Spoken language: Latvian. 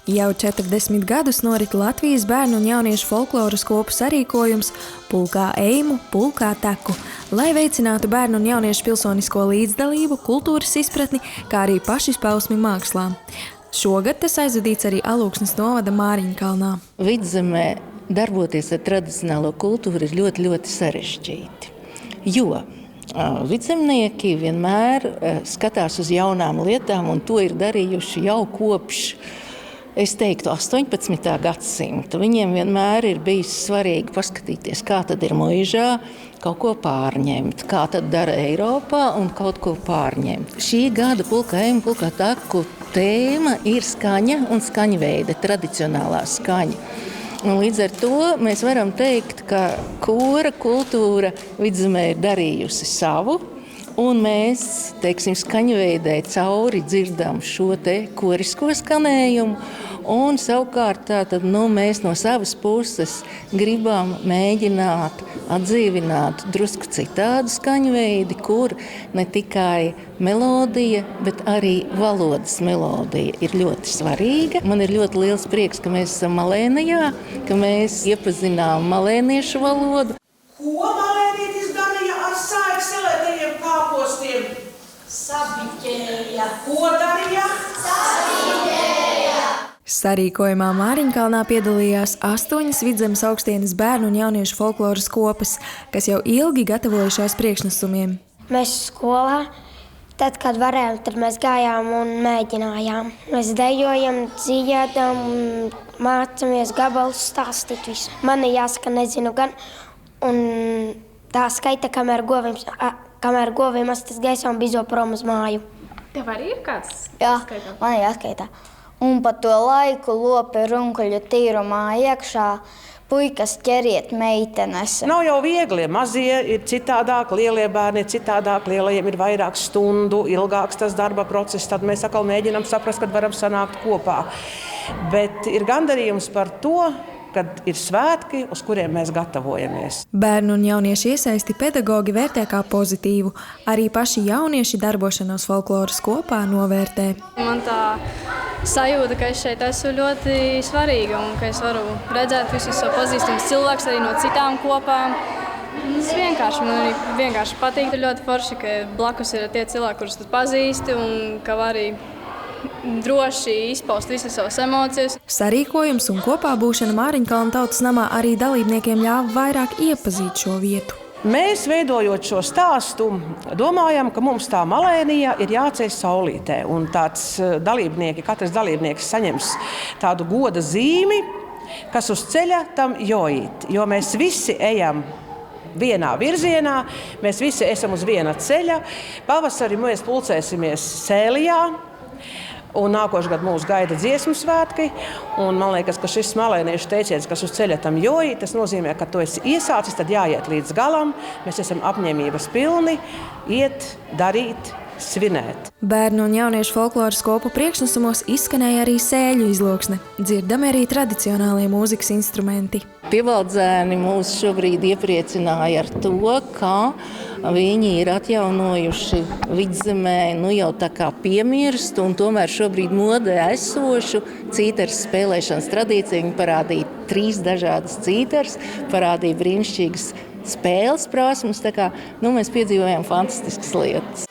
Jau 40 gadus norit Latvijas bērnu un jauniešu folkloras kopu sarīkojums Pulkā eimu, pulkā teku, lai veicinātu bērnu un jauniešu pilsonisko līdzdalību, kultūras izpratni, kā arī pašizpausmi mākslā. Šogad tas aizvadīts arī Alūksnes novada Māriņkalnā. Vidzemē darboties ar tradicionālo kultūru ir ļoti, ļoti sarežģīti, jo vidzemnieki vienmēr skatās uz jaunām lietām, un to ir darījuši jau kopš, es teiktu, 18. gadsimta. Viņiem vienmēr ir bijis svarīgi paskatīties, kā tad ir muižā, kaut ko pārņemt, kā tad dara Eiropā un kaut ko pārņemt. Šī gada Pulkā eimu, pulkā teku tēma ir skaņa un skaņveide, tradicionālā skaņa. Un līdz ar to mēs varam teikt, ka kora kultūra Vidzemē ir darījusi savu, un mēs, teiksim, skaņveidē cauri dzirdam šo te korisko skanējumu, un savukārt tātad, mēs no savas puses gribam mēģināt atdzīvināt drusku citādu skaņveidi, kur ne tikai melodija, bet arī valodas melodija ir ļoti svarīga. Man ir ļoti liels prieks, ka mēs esam Malēnijā, ka mēs iepazinām malēniešu valodu. Ko malēnietis darīja ar saikselētajiem kāpostiem? Sabiķēja. Ko darīja? Sabiķēja. Sarīkojumā Māriņkalnā piedalījās 8 Vidzemes augstienes bērnu un jauniešu folkloras kopas, kas jau ilgi gatavojušās priekšnesumiem. Mēs skolā, tad, kad varējām, tad mēs gājām un mēģinājām. Mēs dejojam, dziedam, mācāmies gabalus stāstīt visu. Man ir jāsaka, nezinu gan, un tā skaita, kamēr govīm astas gaisā un bizo prom uz māju. Tev arī ir kāds? Jā, man ir jāskaitā. Un pa to laiku lopi runkuļu tīrumā iekšā, puikas ķeriet meitenes. Nav jau viegli, mazie ir citādāk, lielie bērni ir citādāk, lielajiem ir vairāk stundu, ilgāks tas darba process, tad mēs atkal mēģinām saprast, kad varam sanākt kopā. Bet ir gandarījums par to, kad ir svētki, uz kuriem mēs gatavojamies. Bērnu un jauniešu iesaisti pedagogi vērtē kā pozitīvu. Arī paši jaunieši darbošanos folkloras kopā novērtē. Man tā sajūta, ka es šeit esmu ļoti svarīga un ka es varu redzēt visus savu pazīstamus cilvēkus arī no citām kopām. Man vienkārši patīk. Ir ļoti forši, ka blakus ir tie cilvēki, kurus tu pazīsti un ka var arī droši izpaust visas savas emocijas. Sarīkojums un kopā būšana Māriņkalna tautas namā arī dalībniekiem ļāva vairāk iepazīt šo vietu. Mēs, veidojot šo stāstu, domājam, ka mums tā Malēnija ir jāceļ saulītē. Un katrs dalībnieks saņems tādu goda zīmi, kas uz ceļa tam jojīt. Jo mēs visi ejam vienā virzienā, mēs visi esam uz viena ceļa. Pavasarī mēs pulcēsimies Sēlijā. Un nākošais gads mūs gaida dziesmu svētki. Un man liekas, ka šis malēniešu teiciens, kas uz ceļa tam joji, tas nozīmē, ka tu esi iesācis, tad jāiet līdz galam. Mēs esam apņēmības pilni, iet, darīt, svinēt. Bērnu un jauniešu folkloras kopu priekšnesumos izskanēja arī sēļu izloksne. Dzirdami arī tradicionālie mūzikas instrumenti. Pievaldzēni mūs šobrīd iepriecināja ar to, ka viņi ir atjaunojuši Vidzemē jau tā kā piemirstu un tomēr šobrīd modē esošu cītaru spēlēšanas tradīciju. Viņi parādīja 3 dažādas cītaras, parādīja brīnišķīgas spēles prasmes. Tā kā mēs piedzīvojām fantastiskas lietas.